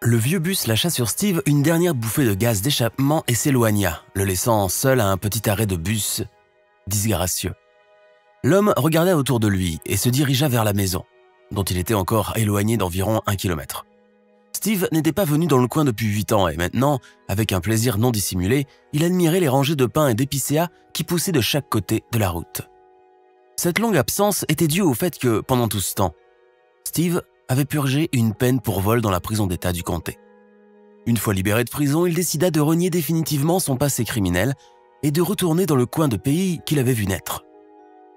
le vieux bus lâcha sur Steve une dernière bouffée de gaz d'échappement et s'éloigna, le laissant seul à un petit arrêt de bus disgracieux. L'homme regarda autour de lui et se dirigea vers la maison, dont il était encore éloigné d'environ 1 kilomètre. Steve n'était pas venu dans le coin depuis 8 ans et maintenant, avec un plaisir non dissimulé, il admirait les rangées de pins et d'épicéas qui poussaient de chaque côté de la route. Cette longue absence était due au fait que, pendant tout ce temps, Steve avait purgé une peine pour vol dans la prison d'État du comté. Une fois libéré de prison, il décida de renier définitivement son passé criminel et de retourner dans le coin de pays qu'il avait vu naître.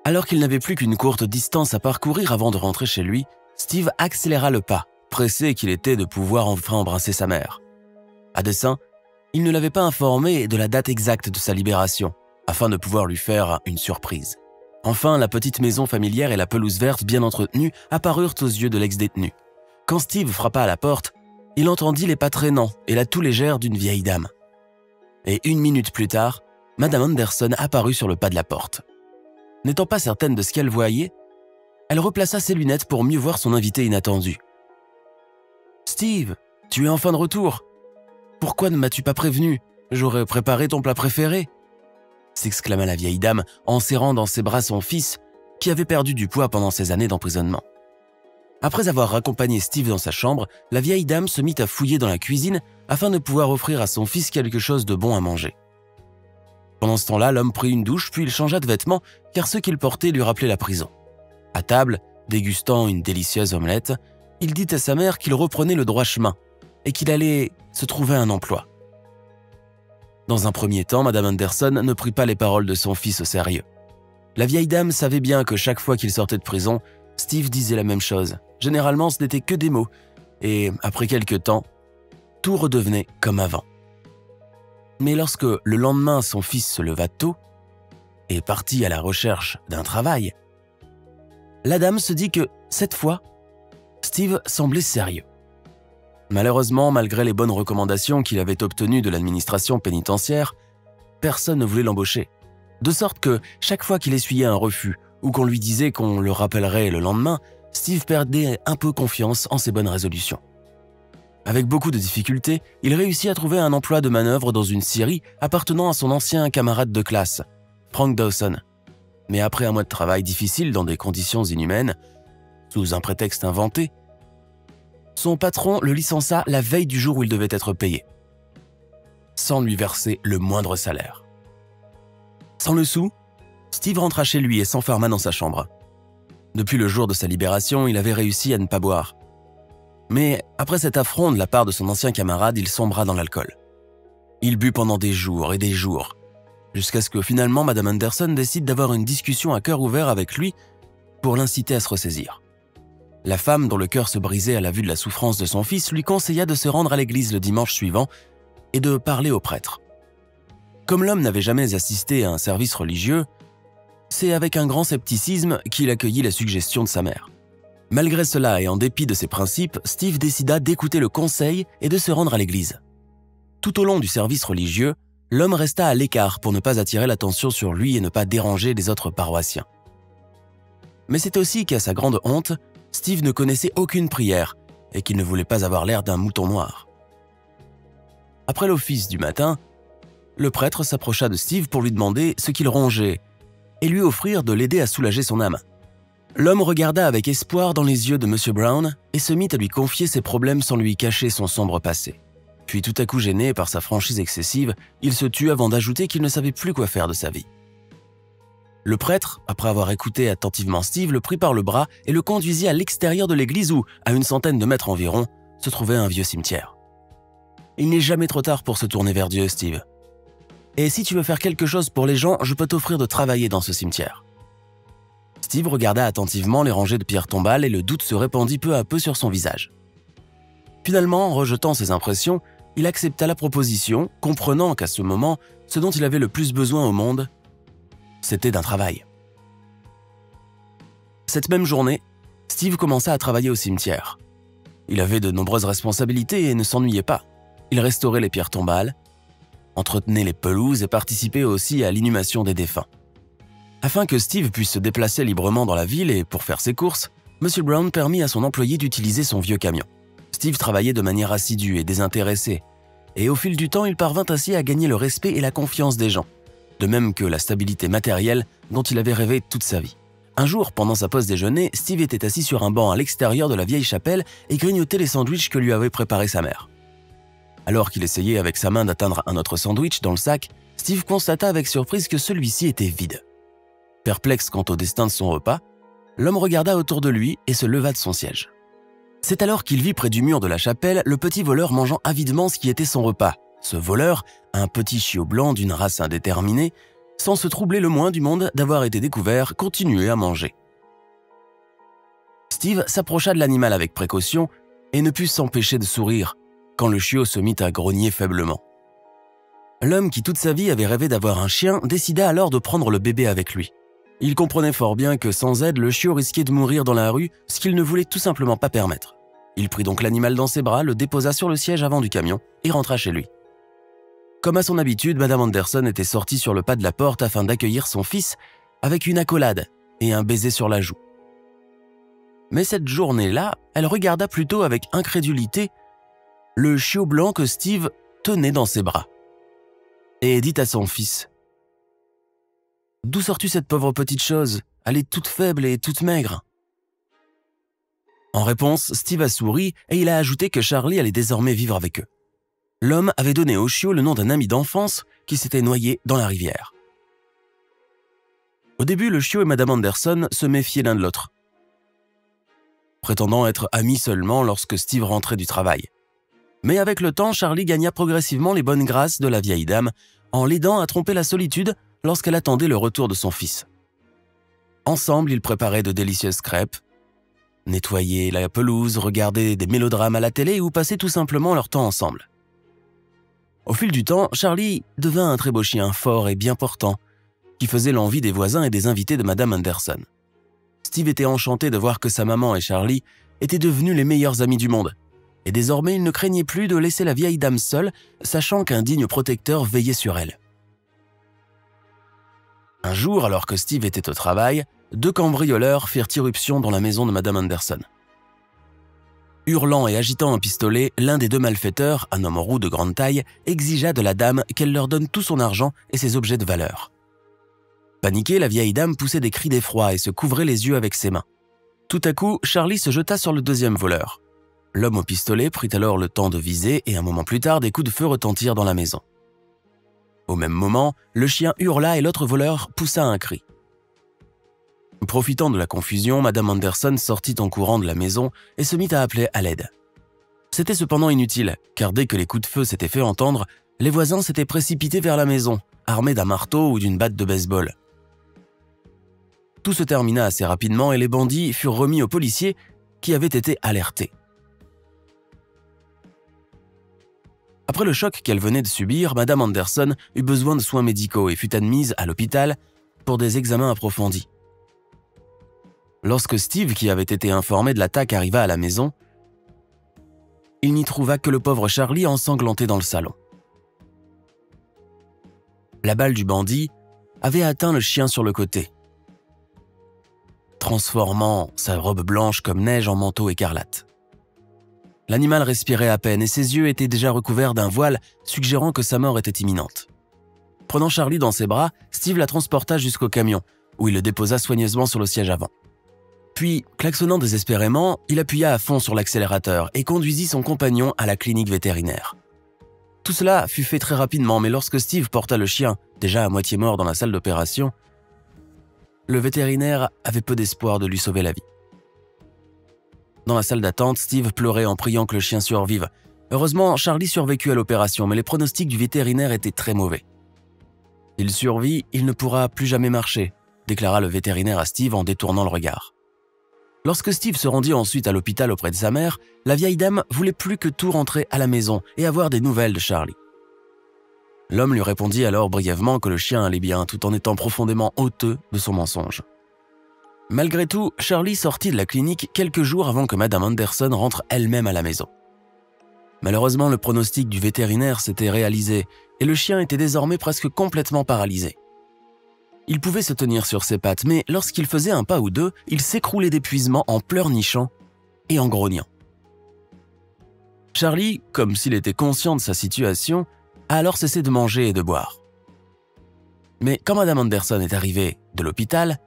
Alors qu'il n'avait plus qu'une courte distance à parcourir avant de rentrer chez lui, Steve accéléra le pas, pressé qu'il était de pouvoir enfin embrasser sa mère. À dessein, il ne l'avait pas informé de la date exacte de sa libération, afin de pouvoir lui faire une surprise. Enfin, la petite maison familière et la pelouse verte bien entretenue apparurent aux yeux de l'ex-détenu. Quand Steve frappa à la porte, il entendit les pas traînants et la toux légère d'une vieille dame. Et 1 minute plus tard, Madame Anderson apparut sur le pas de la porte. N'étant pas certaine de ce qu'elle voyait, elle replaça ses lunettes pour mieux voir son invité inattendu. « Steve, tu es enfin de retour. Pourquoi ne m'as-tu pas prévenu? J'aurais préparé ton plat préféré. » s'exclama la vieille dame en serrant dans ses bras son fils qui avait perdu du poids pendant ses années d'emprisonnement. Après avoir raccompagné Steve dans sa chambre, la vieille dame se mit à fouiller dans la cuisine afin de pouvoir offrir à son fils quelque chose de bon à manger. Pendant ce temps-là, l'homme prit une douche puis il changea de vêtements car ce qu'il portait lui rappelait la prison. À table, dégustant une délicieuse omelette, il dit à sa mère qu'il reprenait le droit chemin et qu'il allait se trouver un emploi. Dans un premier temps, Madame Anderson ne prit pas les paroles de son fils au sérieux. La vieille dame savait bien que chaque fois qu'il sortait de prison, Steve disait la même chose. Généralement, ce n'était que des mots, et après quelque temps, tout redevenait comme avant. Mais lorsque le lendemain son fils se leva tôt et partit à la recherche d'un travail, la dame se dit que, cette fois, Steve semblait sérieux. Malheureusement, malgré les bonnes recommandations qu'il avait obtenues de l'administration pénitentiaire, personne ne voulait l'embaucher. De sorte que, chaque fois qu'il essuyait un refus ou qu'on lui disait qu'on le rappellerait le lendemain, Steve perdait un peu confiance en ses bonnes résolutions. Avec beaucoup de difficultés, il réussit à trouver un emploi de manœuvre dans une scierie appartenant à son ancien camarade de classe, Frank Dawson. Mais après un mois de travail difficile dans des conditions inhumaines, sous un prétexte inventé, son patron le licencia la veille du jour où il devait être payé, sans lui verser le moindre salaire. Sans le sou, Steve rentra chez lui et s'enferma dans sa chambre. Depuis le jour de sa libération, il avait réussi à ne pas boire. Mais après cet affront de la part de son ancien camarade, il sombra dans l'alcool. Il but pendant des jours et des jours, jusqu'à ce que finalement Madame Anderson décide d'avoir une discussion à cœur ouvert avec lui pour l'inciter à se ressaisir. La femme, dont le cœur se brisait à la vue de la souffrance de son fils, lui conseilla de se rendre à l'église le dimanche suivant et de parler au prêtre. Comme l'homme n'avait jamais assisté à un service religieux, c'est avec un grand scepticisme qu'il accueillit la suggestion de sa mère. Malgré cela et en dépit de ses principes, Steve décida d'écouter le conseil et de se rendre à l'église. Tout au long du service religieux, l'homme resta à l'écart pour ne pas attirer l'attention sur lui et ne pas déranger les autres paroissiens. Mais c'est aussi qu'à sa grande honte, Steve ne connaissait aucune prière et qu'il ne voulait pas avoir l'air d'un mouton noir. Après l'office du matin, le prêtre s'approcha de Steve pour lui demander ce qu'il rongeait et lui offrir de l'aider à soulager son âme. L'homme regarda avec espoir dans les yeux de M. Brown et se mit à lui confier ses problèmes sans lui cacher son sombre passé. Puis tout à coup gêné par sa franchise excessive, il se tut avant d'ajouter qu'il ne savait plus quoi faire de sa vie. Le prêtre, après avoir écouté attentivement Steve, le prit par le bras et le conduisit à l'extérieur de l'église où, à une centaine de mètres environ, se trouvait un vieux cimetière. « Il n'est jamais trop tard pour se tourner vers Dieu, Steve. Et si tu veux faire quelque chose pour les gens, je peux t'offrir de travailler dans ce cimetière. » Steve regarda attentivement les rangées de pierres tombales et le doute se répandit peu à peu sur son visage. Finalement, en rejetant ses impressions, il accepta la proposition, comprenant qu'à ce moment, ce dont il avait le plus besoin au monde, c'était d'un travail. Cette même journée, Steve commença à travailler au cimetière. Il avait de nombreuses responsabilités et ne s'ennuyait pas. Il restaurait les pierres tombales, entretenait les pelouses et participait aussi à l'inhumation des défunts. Afin que Steve puisse se déplacer librement dans la ville et pour faire ses courses, M. Brown permit à son employé d'utiliser son vieux camion. Steve travaillait de manière assidue et désintéressée, et au fil du temps, il parvint ainsi à gagner le respect et la confiance des gens, de même que la stabilité matérielle dont il avait rêvé toute sa vie. Un jour, pendant sa pause déjeuner, Steve était assis sur un banc à l'extérieur de la vieille chapelle et grignotait les sandwichs que lui avait préparés sa mère. Alors qu'il essayait avec sa main d'atteindre un autre sandwich dans le sac, Steve constata avec surprise que celui-ci était vide. Perplexe quant au destin de son repas, l'homme regarda autour de lui et se leva de son siège. C'est alors qu'il vit près du mur de la chapelle le petit voleur mangeant avidement ce qui était son repas. Ce voleur, un petit chiot blanc d'une race indéterminée, sans se troubler le moins du monde d'avoir été découvert, continuait à manger. Steve s'approcha de l'animal avec précaution et ne put s'empêcher de sourire quand le chiot se mit à grogner faiblement. L'homme qui toute sa vie avait rêvé d'avoir un chien décida alors de prendre le bébé avec lui. Il comprenait fort bien que sans aide, le chiot risquait de mourir dans la rue, ce qu'il ne voulait tout simplement pas permettre. Il prit donc l'animal dans ses bras, le déposa sur le siège avant du camion et rentra chez lui. Comme à son habitude, Madame Anderson était sortie sur le pas de la porte afin d'accueillir son fils avec une accolade et un baiser sur la joue. Mais cette journée-là, elle regarda plutôt avec incrédulité le chiot blanc que Steve tenait dans ses bras et dit à son fils: « D'où sors-tu cette pauvre petite chose? Elle est toute faible et toute maigre. » En réponse, Steve a souri et il a ajouté que Charlie allait désormais vivre avec eux. L'homme avait donné au chiot le nom d'un ami d'enfance qui s'était noyé dans la rivière. Au début, le chiot et Madame Anderson se méfiaient l'un de l'autre, prétendant être amis seulement lorsque Steve rentrait du travail. Mais avec le temps, Charlie gagna progressivement les bonnes grâces de la vieille dame en l'aidant à tromper la solitude lorsqu'elle attendait le retour de son fils. Ensemble, ils préparaient de délicieuses crêpes, nettoyaient la pelouse, regardaient des mélodrames à la télé ou passaient tout simplement leur temps ensemble. Au fil du temps, Charlie devint un très beau chien fort et bien portant, qui faisait l'envie des voisins et des invités de Madame Anderson. Steve était enchanté de voir que sa maman et Charlie étaient devenus les meilleurs amis du monde, et désormais il ne craignait plus de laisser la vieille dame seule, sachant qu'un digne protecteur veillait sur elle. Un jour, alors que Steve était au travail, 2 cambrioleurs firent irruption dans la maison de Madame Anderson. Hurlant et agitant un pistolet, l'un des 2 malfaiteurs, un homme roux de grande taille, exigea de la dame qu'elle leur donne tout son argent et ses objets de valeur. Paniquée, la vieille dame poussait des cris d'effroi et se couvrait les yeux avec ses mains. Tout à coup, Charlie se jeta sur le 2e voleur. L'homme au pistolet prit alors le temps de viser et un moment plus tard, des coups de feu retentirent dans la maison. Au même moment, le chien hurla et l'autre voleur poussa un cri. Profitant de la confusion, Madame Anderson sortit en courant de la maison et se mit à appeler à l'aide. C'était cependant inutile, car dès que les coups de feu s'étaient fait entendre, les voisins s'étaient précipités vers la maison, armés d'un marteau ou d'une batte de baseball. Tout se termina assez rapidement et les bandits furent remis aux policiers qui avaient été alertés. Après le choc qu'elle venait de subir, Madame Anderson eut besoin de soins médicaux et fut admise à l'hôpital pour des examens approfondis. Lorsque Steve, qui avait été informé de l'attaque, arriva à la maison, il n'y trouva que le pauvre Charlie ensanglanté dans le salon. La balle du bandit avait atteint le chien sur le côté, transformant sa robe blanche comme neige en manteau écarlate. L'animal respirait à peine et ses yeux étaient déjà recouverts d'un voile suggérant que sa mort était imminente. Prenant Charlie dans ses bras, Steve la transporta jusqu'au camion, où il le déposa soigneusement sur le siège avant. Puis, klaxonnant désespérément, il appuya à fond sur l'accélérateur et conduisit son compagnon à la clinique vétérinaire. Tout cela fut fait très rapidement, mais lorsque Steve porta le chien, déjà à moitié mort dans la salle d'opération, le vétérinaire avait peu d'espoir de lui sauver la vie. Dans la salle d'attente, Steve pleurait en priant que le chien survive. Heureusement, Charlie survécut à l'opération, mais les pronostics du vétérinaire étaient très mauvais. « S'il survit, il ne pourra plus jamais marcher », déclara le vétérinaire à Steve en détournant le regard. Lorsque Steve se rendit ensuite à l'hôpital auprès de sa mère, la vieille dame voulait plus que tout rentrer à la maison et avoir des nouvelles de Charlie. L'homme lui répondit alors brièvement que le chien allait bien, tout en étant profondément honteux de son mensonge. Malgré tout, Charlie sortit de la clinique quelques jours avant que Madame Anderson rentre elle-même à la maison. Malheureusement, le pronostic du vétérinaire s'était réalisé et le chien était désormais presque complètement paralysé. Il pouvait se tenir sur ses pattes, mais lorsqu'il faisait un pas ou deux, il s'écroulait d'épuisement en pleurnichant et en grognant. Charlie, comme s'il était conscient de sa situation, a alors cessé de manger et de boire. Mais quand Madame Anderson est arrivée de l'hôpital,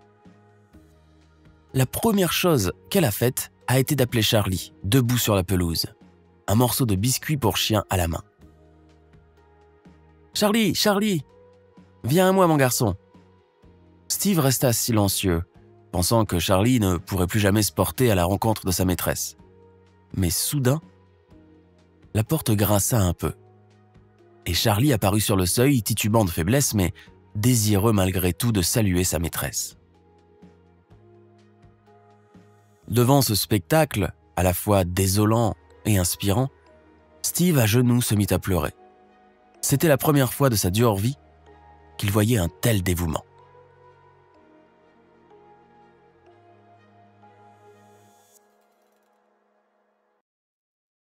la première chose qu'elle a faite a été d'appeler Charlie, debout sur la pelouse, un morceau de biscuit pour chien à la main. « Charlie, Charlie, viens à moi mon garçon !» Steve resta silencieux, pensant que Charlie ne pourrait plus jamais se porter à la rencontre de sa maîtresse. Mais soudain, la porte grinça un peu. Et Charlie apparut sur le seuil, titubant de faiblesse, mais désireux malgré tout de saluer sa maîtresse. Devant ce spectacle, à la fois désolant et inspirant, Steve à genoux se mit à pleurer. C'était la première fois de sa dure vie qu'il voyait un tel dévouement.